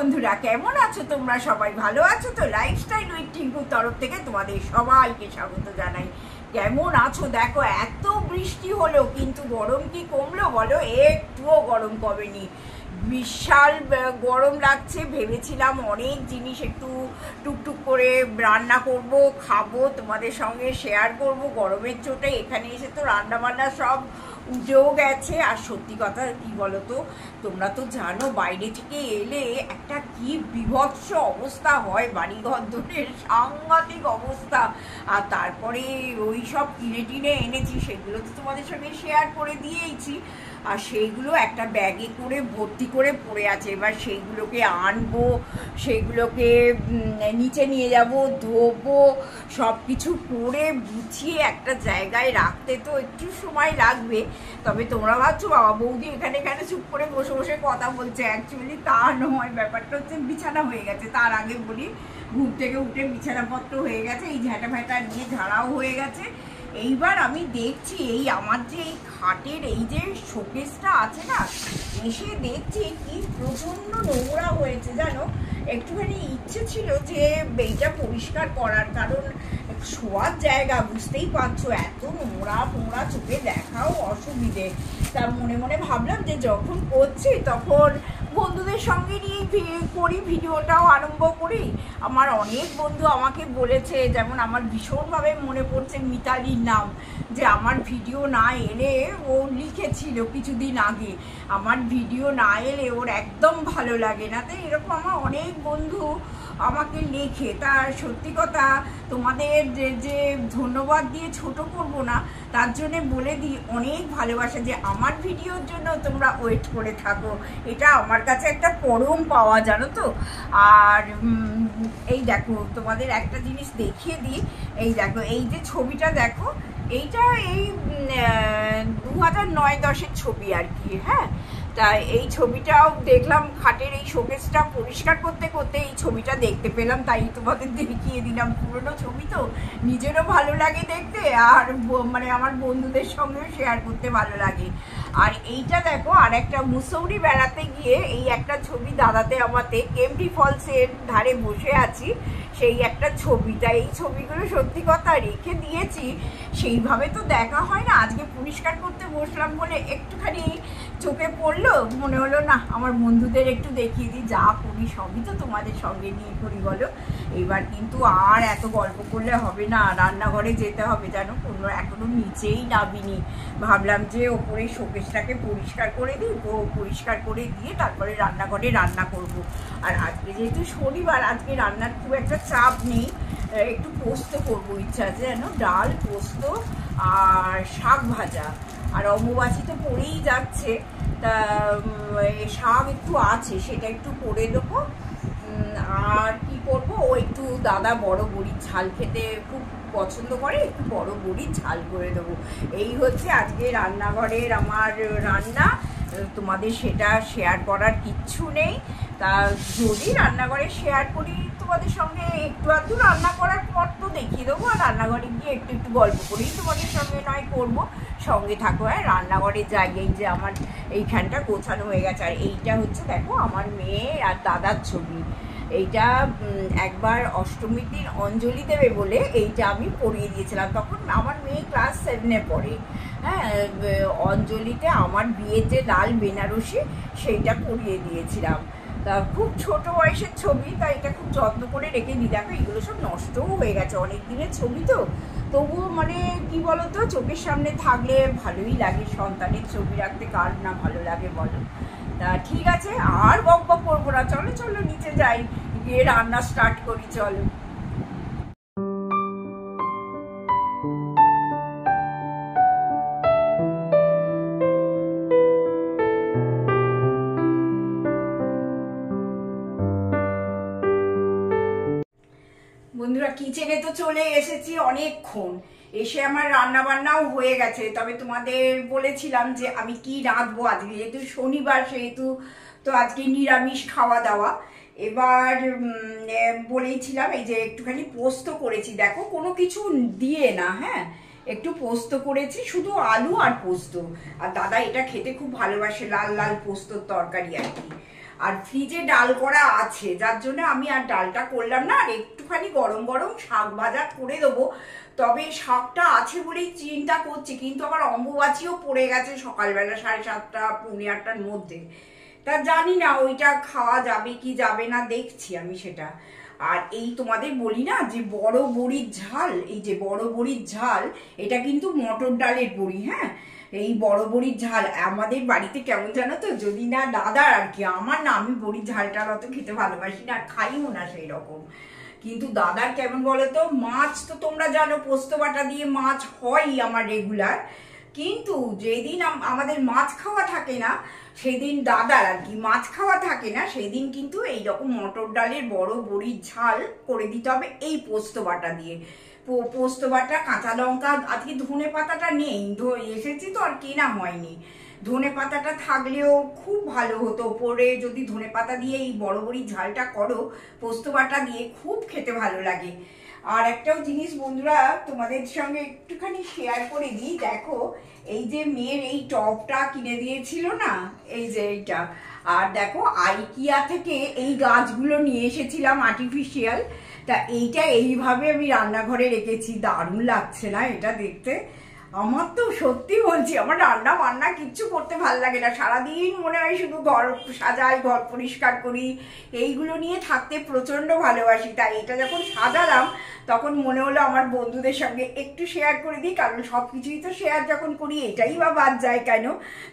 বন্ধুরা, কেমন আছো তোমরা? সবাই ভালো আছো তো? লাইফস্টাইল উইথ টিঙ্কুর তরফ থেকে তোমাদের সবাইকে স্বাগত জানাই। কেমন আছো? দেখো, এত বৃষ্টি হলো কিন্তু গরম কি কমলো বলো? একটুও গরম কমেনি। বিশাল গরম লাগছে। ভেবেছিলাম অনেক জিনিস একটু টুকটুক করে রান্না করব, খাবো, তোমাদের সঙ্গে শেয়ার করব। গরমের চোটে এখানে এসে তো রান্না বান্না সব উঠেও গেছে। আর সত্যি কথা কি বলো তো, তোমরা তো জানো বাইরে থেকে এলে একটা কি বিভৎস অবস্থা হয়, বাড়িঘর দূরের সাংঘাতিক অবস্থা। আর তারপরে ওই সব কিনে টিনে এনেছি, সেগুলো তো তোমাদের সঙ্গে শেয়ার করে দিয়েইছি। আর সেইগুলো একটা ব্যাগে করে ভর্তি করে পড়ে আছে। এবার সেইগুলোকে আনবো, সেইগুলোকে নিচে নিয়ে যাব, ধোবো, সব কিছু করে গুছিয়ে একটা জায়গায় রাখতে তো একটু সময় লাগবে। তবে তোমরা ভাবছো বাবা বৌদি এখানে এখানে চুপ করে বসে বসে কথা বলছে। অ্যাকচুয়ালি তা নয়, ব্যাপারটা হচ্ছে বিছানা হয়ে গেছে। তার আগে বলি, ঘুম থেকে উঠে বিছানাপত্র হয়ে গেছে, এই ঝাঁটা ফ্যাটা নিয়ে ঝাড়াও হয়ে গেছে। এইবার আমি দেখছি এই আমার যে এই খাটের এই যে শোকেসটা আছে না, এসে দেখছি কি প্রচণ্ড নোংরা হয়েছে জানো। একটুখানি ইচ্ছে ছিল যে এইটা পরিষ্কার করার, কারণ শোয়ার জায়গা বুঝতেই পারছো, এত নোংরা ফোংরা চোখে দেখাও অসুবিধে। তা মনে মনে ভাবলাম যে যখন করছি তখন বন্ধুদের সঙ্গে নিয়ে করি, ভিডিওটাও আরম্ভ করি। আমার অনেক বন্ধু আমাকে বলেছে, যেমন আমার ভীষণভাবে মনে পড়ছে মিতালির নাম, যে আমার ভিডিও না এলে, ও লিখেছিল কিছুদিন আগে, আমার ভিডিও না এলে ওর একদম ভালো লাগে না। তাই এরকম আমার অনেক বন্ধু আমাকে লেখে। তা সত্যি কথা, তোমাদের যে ধন্যবাদ দিয়ে ছোট করব না, তার জন্য বলে দিই অনেক ভালোবাসা, যে আমার ভিডিওর জন্য তোমরা ওয়েট করে থাকো। এটা আমার কাছে একটা পরম পাওয়া, জানো তো। আর এই দেখো, তোমাদের একটা জিনিস দেখিয়ে দিই। এই দেখো, এই যে ছবিটা দেখো, এইটা এই 2009-10-এর ছবি আর কি। হ্যাঁ, তা এই ছবিটাও দেখলাম, খাটের এই শোকেসটা পরিষ্কার করতে করতে এই ছবিটা দেখতে পেলাম, তাই তোমাদের দেখিয়ে দিলাম। পুরোনো ছবি তো, নিজেরও ভালো লাগে দেখতে, আর মানে আমার বন্ধুদের সঙ্গেও শেয়ার করতে ভালো লাগে। আর এইটা দেখো, আর একটা মুসৌরি বেড়াতে গিয়ে এই একটা ছবি দাদাতে আমাতে কেমটি ফলসের ধারে বসে আছি, সেই একটা ছবি। তাই এই ছবিগুলো সত্যি কথা রেখে দিয়েছি, সেইভাবে তো দেখা হয় না। আজকে পরিষ্কার করতে বসলাম বলে একটুখানি চোখে পড়লো, মনে হলো না আমার বন্ধুদের একটু দেখিয়ে দিই। যা করি সবই তো তোমাদের সঙ্গে নিয়ে করি বলো। এবার কিন্তু আর এত গল্প করলে হবে না, রান্নাঘরে যেতে হবে জানো। এখনো নিচেই নামিনি। ভাবলাম যে ওপরে শোকেসটাকে পরিষ্কার করে দিই, পরিষ্কার করে দিয়ে তারপরে রান্নাঘরে রান্না করব। আর আজকে যেহেতু শনিবার, আজকে রান্নার খুব একটা চাপ নেই। একটু পোস্ত করবো ইচ্ছা আছে জানো, ডাল, পোস্ত আর শাক ভাজা। আর অম্বুবাচী তো পড়েই যাচ্ছে, তা শাক একটু আছে, সেটা একটু করে দেবো। আর কি করবো, ও একটু দাদা বড় বড়ির ঝাল খেতে খুব পছন্দ করে, একটু বড় বড়ির ঝাল করে দেবো। এই হচ্ছে আজকে রান্নাঘরের আমার রান্না। তোমাদের সেটা শেয়ার করার কিচ্ছু নেই। তা যদি রান্নাঘরে শেয়ার করি তোমাদের সঙ্গে, একটু আধটু রান্না করার পর তো দেখিয়ে দেবো। আর রান্নাঘরে গিয়ে একটু একটু গল্প করেই তোমাদের সঙ্গে নয় করবো, সঙ্গে থাকো। হ্যাঁ, রান্নাঘরে যাই। এই যে আমার এইখানটা গোছানো হয়ে গেছে। আর এইটা হচ্ছে দেখো আমার মেয়ে আর দাদার ছবি। এইটা একবার অষ্টমীর দিন অঞ্জলি দেবে বলে এইটা আমি পরিয়ে দিয়েছিলাম, তখন আমার মেয়ে ক্লাস 7-এ পড়ে। হ্যাঁ, অঞ্জলিতে আমার বিয়ের যে লাল বেনারসি, সেইটা পরিয়ে দিয়েছিলাম। তা খুব ছোট বয়সের ছবি, তাই এটা খুব যত্ন করে রেখে দিই। দেখো এগুলো সব নষ্টও হয়ে গেছে, অনেক দিনের ছবি তো। তবুও মানে কি বলতো, চোখের সামনে থাকলে ভালোই লাগে। সন্তানের ছবি রাখতে কার না ভালো লাগে বলো। তা ঠিক আছে, আর বক বক করবো না, চলো চলো নিচে যাই, গিয়ে রান্না স্টার্ট করি, চলো। বন্ধুরা, কিচেনে তো চলে এসেছি অনেকক্ষণ। এসে আমার রান্না বান্নাও হয়ে গেছে। তবে তোমাদের বলেছিলাম যে আমি কি রাঁধবো আজকে, যেহেতু শনিবার, সেহেতু তো আজকে নিরামিষ খাওয়া দাওয়া। এবার বলেইছিলাম এই যে একটুখানি পোস্ত করেছি, দেখো কোনো কিছু দিয়ে না। হ্যাঁ, একটু পোস্ত করেছি, শুধু আলু আর পোস্ত। আর দাদা এটা খেতে খুব ভালোবাসে, লাল লাল পোস্তর তরকারি আর কি। আর ফ্রিজে ডাল করা আছে, যার জন্য আমি আর ডালটা করলাম না। আর একটুখানি গরম গরম শাক ভাজা করে দেবো। তবে শাকটা আছে বলেই চিন্তা করছি, কিন্তু আমার অম্বুবাচিও পড়ে গেছে সকালবেলা 7:30 পৌনে 8টার মধ্যে। তা জানি না ওইটা খাওয়া যাবে কি যাবে না, দেখছি আমি সেটা। আর এই তোমাদের বলি না যে বড় বড়ির ঝাল, এই যে বড় বড়ির ঝাল, এটা কিন্তু মটর ডালের বড়ি। হ্যাঁ, এই বড় বড়ির ঝাল আমাদের বাড়িতে কেমন জানো তো, যদি না দাদার আর কি, আমার না, আমি বড়ির ঝালটা অত খেতে ভালোবাসি না, খাইও না সেই রকম। কিন্তু দাদার কেমন বলো তো, মাছ তো তোমরা জানো পোস্ত বাটা দিয়ে মাছ হয়ই আমার রেগুলার, কিন্তু যেদিন আমাদের মাছ খাওয়া থাকে না, সেদিন দাদার আর কি মাছ খাওয়া থাকে না, সেদিন কিন্তু এইরকম মটর ডালের বড় বড়ির ঝাল করে দিতে হবে এই পোস্ত বাটা দিয়ে। পোস্ত বাটা, কাঁচা লঙ্কা, আজকে ধনে পাতাটা নেই, এসেছি তো আর কেনা হয়নি। ধনে পাতাটা থাকলেও খুব ভালো হতো, পরে যদি ধনে পাতা দিয়ে এই বড় বড়ির ঝালটা করো পোস্ত বাটা দিয়ে, খুব খেতে ভালো লাগে। আর একটাও জিনিস বন্ধুরা তোমাদের সঙ্গে একটুখানি শেয়ার করে দিই, দেখো এই যে মেয়ের এই টপটা কিনে দিয়েছিল না, এই যে এইটা, আর দেখো আইকিয়া থেকে এই গাছগুলো নিয়ে এসেছিলাম আর্টিফিশিয়াল। তা এইটা এইভাবে আমি রান্নাঘরে রেখেছি, দারুণ লাগছে না এটা দেখতে? আমার তো সত্যি বলছি, আমার রান্না বান্না কিচ্ছু করতে ভাল লাগে না, সারাদিন মনে হয় শুধু ঘর সাজাই, ঘর পরিষ্কার করি, এইগুলো নিয়ে থাকতে প্রচন্ড ভালোবাসি। তাই এটা যখন সাজালাম তখন মনে হলো আমার বন্ধুদের সঙ্গে একটু শেয়ার করে দিই, কারণ সব কিছুই তো শেয়ার যখন করি এটাই বা বাদ যায় কেন।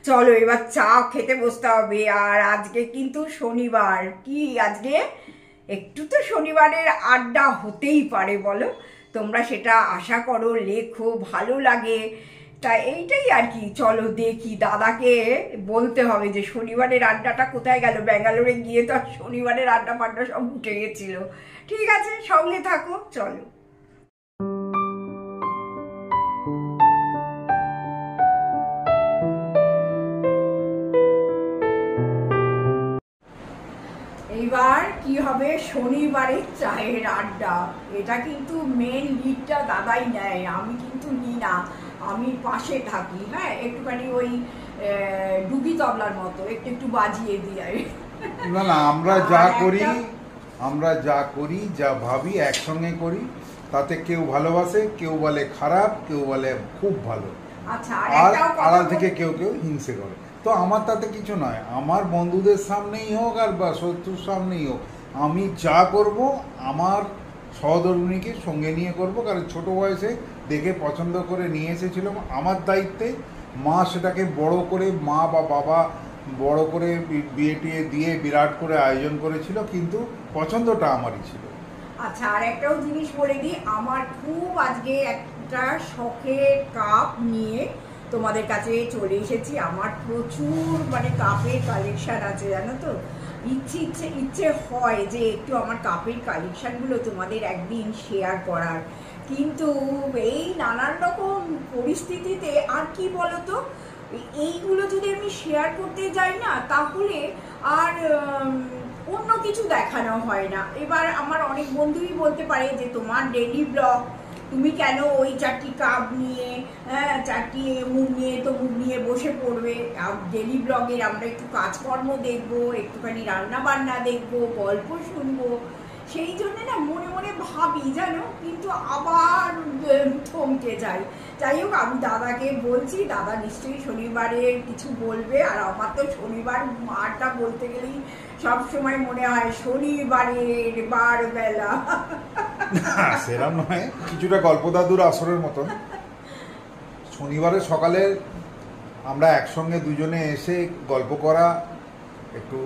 চলো এবার চা খেতে বসতে হবে। আর আজকে কিন্তু শনিবার, কি আজকে একটু তো শনিবারের আড্ডা হতেই পারে বলো, তোমরা সেটা আশা করো, লেখো, ভালো লাগে। তা এইটাই আর কি, চলো দেখি, দাদাকে বলতে হবে যে শনিবারের আড্ডাটা কোথায় গেল। ব্যাঙ্গালোরে গিয়ে তো শনিবারের আড্ডা ফাড্ডা সব উঠে গেছিল। ঠিক আছে, সঙ্গে থাকো, চলো। এইবার কি হবে, শনিবারের চায়ের আড্ডা, এটা কিন্তু মেন লিডটা দাদাই নেয়, আমি কিন্তু নিই না, আমি পাশে থাকি। হ্যাঁ, একটুখানি ওই ডুগি তবলার মতো একটু একটু বাজিয়ে দিই। না না, আমরা যা করি যা ভাবি একসঙ্গে করি, তাতে কেউ ভালোবাসে, কেউ বলে খারাপ, কেউ বলে খুব ভালো, আচ্ছা, আর আড়াল থেকে কেউ কেউ হিংসে করে। তো আমার তাতে কিছু নয়, আমার বন্ধুদের সামনেই হোক আর বা শত্রুর সামনেই হোক, আমি যা করব আমার সহধর্মিণীকে সঙ্গে নিয়ে করব, কারণ ছোট বয়সে দেখে পছন্দ করে নিয়ে এসেছিলাম আমার দায়িত্বে। মা সেটাকে বড় করে, মা বা বাবা বড় করে বিয়ে টিয়ে দিয়ে বিরাট করে আয়োজন করেছিল, কিন্তু পছন্দটা আমারই ছিল। আচ্ছা, আর একটাও জিনিস বলে দিই, আমার খুব আজকে একটা শখের কাপ নিয়ে তোমাদের কাছে চলে এসেছি। আমার প্রচুর মানে কাপের কালেকশন আছে জানো তো, ইচ্ছে হয় যে একটু আমার কাপের কালেকশনগুলো তোমাদের একদিন শেয়ার করার, কিন্তু এই নানান রকম পরিস্থিতিতে আর কি বলতো, এইগুলো যদি আমি শেয়ার করতে যাই না, তাহলে আর অন্য কিছু দেখানো হয় না। এবার আমার অনেক বন্ধুই বলতে পারে যে তোমার ডেইলি ব্লগ, তুমি কেন ওই 4টি কাপ নিয়ে, হ্যাঁ 4টি মুখ নিয়ে তো মুখ নিয়ে বসে পড়বে। ডেইলি ব্লগের আমরা একটু কাজকর্ম দেখবো, একটুখানি রান্না বান্না দেখবো, গল্প শুনবো, সেই জন্য না মনে মনে ভাবি জানো, কিন্তু আবার থমকে যাই। যাই হোক, আমি দাদাকে বলছি, দাদা নিশ্চয়ই শনিবারে কিছু বলবে। আর আমার তো শনিবার মাটা বলতে গেলেই সব সময় মনে হয় শনিবারের বারবেলা। সেরকম নয়, কিছুটা গল্পদাদুর আসরের মতন। শনিবারের সকালে আমরা একসঙ্গে দুজনে এসে গল্প করা, একটু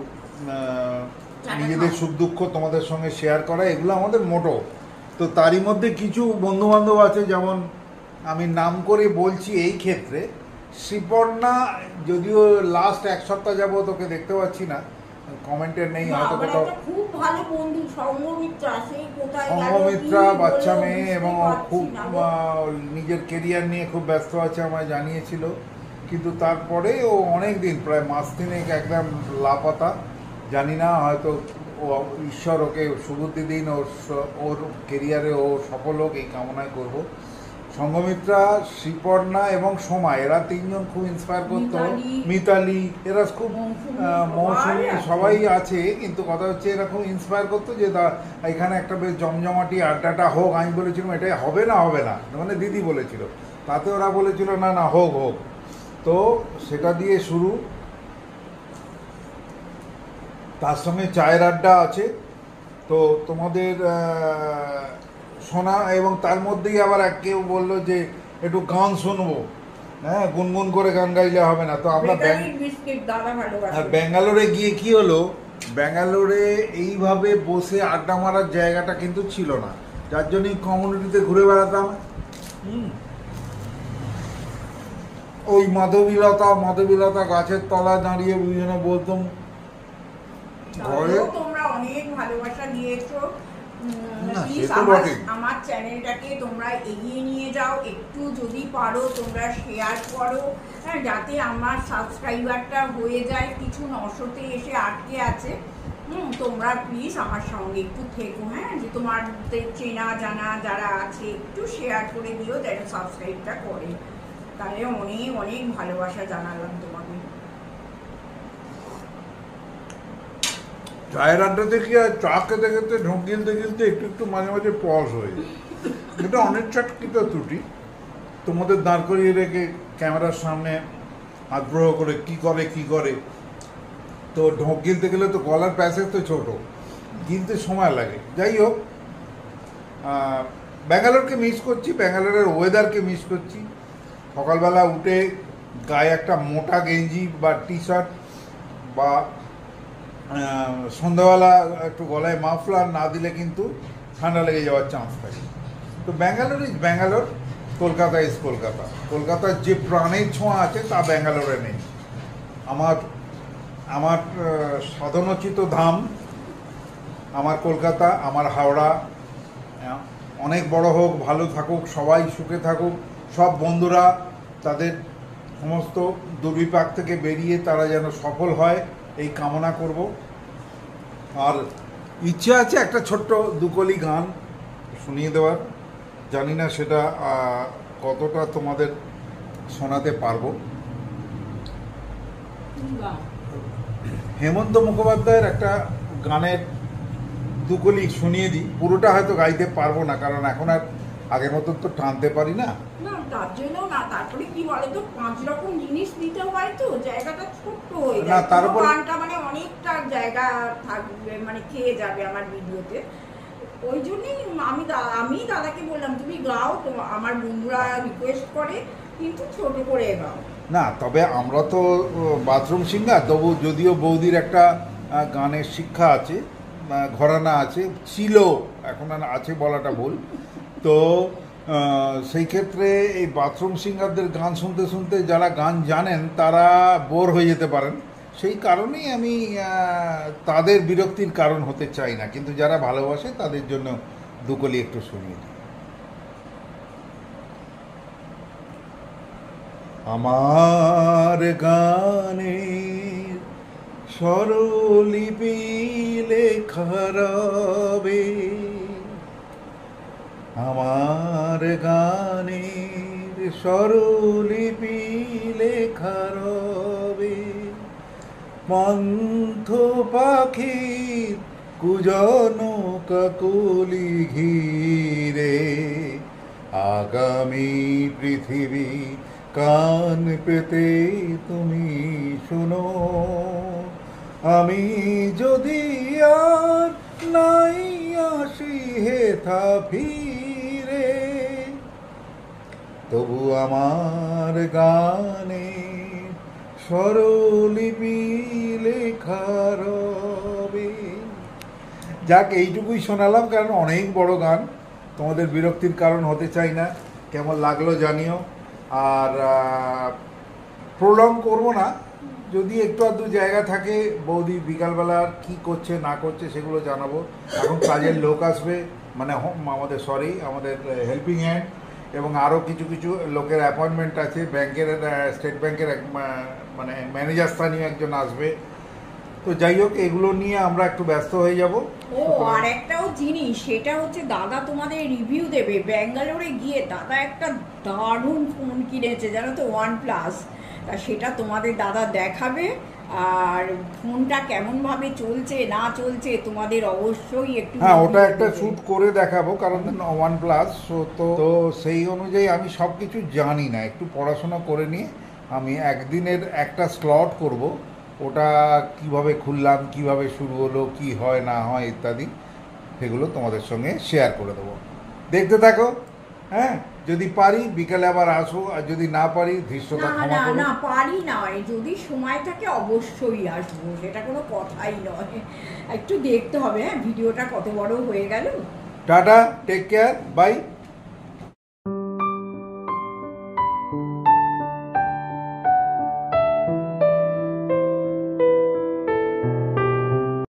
নিজেদের সুখ দুঃখ তোমাদের সঙ্গে শেয়ার করা, এগুলো আমাদের মোটো। তো তারই মধ্যে কিছু বন্ধুবান্ধব আছে, যেমন আমি নাম করে বলছি এই ক্ষেত্রে, শ্রীপর্ণা, যদিও লাস্ট 1 সপ্তাহ যাবো তোকে দেখতে পাচ্ছি না, কমেন্টে নেই, হয়তো কোথাও। খুব ভালো বন্ধু সঙ্গমিত্রা, সেই কোথায় সঙ্গমিত্রা বাচ্চা মেয়ে, এবং খুব নিজের কেরিয়ার নিয়ে খুব ব্যস্ত আছে আমায় জানিয়েছিল, কিন্তু তারপরে ও অনেক দিন, প্রায় মাস 3 একদম লাপাতা। জানি না, হয়তো ও ঈশ্বর ওকে সুবুদ্ধি দিন, ওর কেরিয়ারে ও সফল হোক, এই কামনায় করব। সঙ্গমিত্রা, শ্রীপর্ণা এবং সোমা, এরা তিনজন খুব ইন্সপায়ার করতো। মিতালি, এরা খুব, মৌসুমী, সবাই আছে, কিন্তু কথা হচ্ছে এরা খুব ইন্সপায়ার করতো যে এখানে একটা বেশ জমজমাটি আড্ডাটা হোক। আমি বলেছিলাম এটাই হবে না, হবে না, মানে দিদি বলেছিল, তাতে ওরা বলেছিল না না হোক হোক। তো সেটা দিয়ে শুরু, তার সঙ্গে চায়ের আড্ডা আছে। তো তোমাদের শোনা, এবং তার মধ্যেই আবার কেউ বললো যে একটু গান শুনবো, হ্যাঁ গুনগুন করে গান গাইলে হবে না। তো আমরা ব্যাঙ্গালোরে গিয়ে কি হলো, ব্যাঙ্গালোরে এইভাবে বসে আড্ডা মারার জায়গাটা কিন্তু ছিল না, যার জন্যই কমিউনিটিতে ঘুরে বেড়াতাম। ওই মাধবীলতা গাছের তলায় দাঁড়িয়ে বিভিন্ন বলতাম। তোমরা অনেক ভালোবাসা দিয়েছো, আমার চ্যানেলটাকে তোমরা এগিয়ে নিয়ে যাও, একটু যদি পারো তোমরা শেয়ার করো, হ্যাঁ, যাতে আমার সাবস্ক্রাইবারটা হয়ে যায়। কিছু 900-তে এসে আটকে আছে, তোমরা প্লিজ আমার সঙ্গে একটু থেকো, হ্যাঁ, যে তোমাদের চেনা জানা যারা আছে একটু শেয়ার করে দিও, যেন সাবস্ক্রাইবটা করে। তাহলে অনেক অনেক ভালোবাসা জানালাম তোমাকে। চায়ের আড্ডাতে কি আর চা খেতে খেতে ঢোক গিলতে গিলতে একটু একটু মাঝে মাঝে পজ হয়ে যায়। এটা অনিচ্ছাকৃত ত্রুটি, তোমাদের দাঁড় করিয়ে রেখে ক্যামেরার সামনে আগ্রহ করে কি করে। তো ঢোক গিলতে গেলে তো গলার প্যাসেজ তো ছোটো, গিলতে সময় লাগে। যাই হোক, ব্যাঙ্গালোরকে মিস করছি, ব্যাঙ্গালোরের ওয়েদারকে মিস করছি। সকালবেলা উঠে গায়ে একটা মোটা গেঞ্জি বা টি শার্ট, বা সন্ধ্যাবেলা একটু গলায় মাফলার না দিলে কিন্তু ঠান্ডা লেগে যাওয়ার চান্স থাকে। তো ব্যাঙ্গালোর ইজ ব্যাঙ্গালোর, কলকাতা ইজ কলকাতা। কলকাতার যে প্রাণের ছোঁয়া আছে তা ব্যাঙ্গালোরে নেই। আমার সাধনোচিত ধাম আমার কলকাতা, আমার হাওড়া। অনেক বড় হোক, ভালো থাকুক, সবাই সুখে থাকুক, সব বন্ধুরা তাদের সমস্ত দুর্বিপাক থেকে বেরিয়ে তারা যেন সফল হয়, এই কামনা করব। আর ইচ্ছে আছে একটা ছোট্ট দুকলি গান শুনিয়ে দেওয়ার, জানি না সেটা কতটা তোমাদের শোনাতে পারবো। হেমন্ত মুখোপাধ্যায়ের একটা গানের দুকলি শুনিয়ে দিই, পুরোটা হয়তো গাইতে পারবো না, কারণ এখন আর আগের মতন তো টানতে পারি না। তার জন্য না, তারপরে কি বলতো, 5 রকম জিনিস দিতে হয়, তো জায়গাটা ছোট্ট হয়ে যায়, তারপর গানটা মানে অনেকটা জায়গা থাকবে, মানে খেয়ে যাবে আমার ভিডিওতে। ওই জন্যই আমি দাদাকে বললাম তুমি গাও, তো আমার বন্ধুরা রিকোয়েস্ট করে, কিন্তু ছোট করে গাও না। তবে আমরা তো বাথরুম সিঙ্গার, তবু যদিও বৌদির একটা গানের শিক্ষা আছে, ঘরানা আছে, ছিল, এখন আছে বলাটা ভুল। তো সেই ক্ষেত্রে এই বাথরুম সিঙ্গারদের গান শুনতে শুনতে যারা গান জানেন তারা বোর হয়ে যেতে পারেন, সেই কারণেই আমি তাদের বিরক্তির কারণ হতে চাই না, কিন্তু যারা ভালোবাসে তাদের জন্য দুকলি একটু শুনিয়ে দিই। আমার গানের স্বরলিপি লেখা রবে, আমার গানের স্বরলিপি লেখা রবে, মন্থ পাখির কুজন কাকলি ঘিরে, আগামী পৃথিবী কান পেতে তুমি শোনো, আমি যদি আর নাই আসি হেথা ফিরে, তবু আমার গানে স্বরলিপি লেখা রবে। যাক, এইটুকুই শোনালাম, কারণ অনেক বড় গান, তোমাদের বিরক্তির কারণ হতে চাই না। কেমন লাগলো জানিও, আর প্রলং করব না, যদি একটু আধটু জায়গা থাকে বৌদি বিকালবেলা কি করছে না করছে সেগুলো জানাবো। এখন কাজের লোক আসবে, মানে আমাদের হেল্পিং হ্যান্ড, এবং আরও কিছু কিছু লোকের অ্যাপয়েন্টমেন্ট আছে। ব্যাংকের, স্টেট ব্যাংকের মানে ম্যানেজার স্থানীয় একজন আসবে, তো যাই হোক, এগুলো নিয়ে আমরা একটু ব্যস্ত হয়ে যাব। ও আর একটাও জিনিস, সেটা হচ্ছে দাদা তোমাদের রিভিউ দেবে। ব্যাঙ্গালোরে গিয়ে দাদা একটা দারুণ ফোন কিনেছে জানো তো, OnePlus। তা সেটা তোমাদের দাদা দেখাবে, আর ফোনটা কেমন ভাবে চলছে না চলছে তোমাদের অবশ্যই একটু হ্যাঁ, ওটা একটা শ্যুট করে দেখাবো, কারণ OnePlus তো সেই অনুযায়ী আমি সব কিছু জানি না, একটু পড়াশোনা করে নিয়ে আমি একদিনের একটা স্লট করব, ওটা কিভাবে খুললাম, কিভাবে শুরু হলো, কি হয় না হয় ইত্যাদি, সেগুলো তোমাদের সঙ্গে শেয়ার করে দেবো। দেখতে থাকো। হ্যাঁ, যদি পারি বিকালে আবার আসবো, আর যদি না পারি ধৃষ্টতা না ক্ষমা না করো। না পারি নয়, যদি সময় থাকে অবশ্যই আসবো, সেটা কোনো কথাই নয়। একটু দেখতে হবে হ্যাঁ ভিডিওটা কত বড় হয়ে গেল। Tata, take care, by.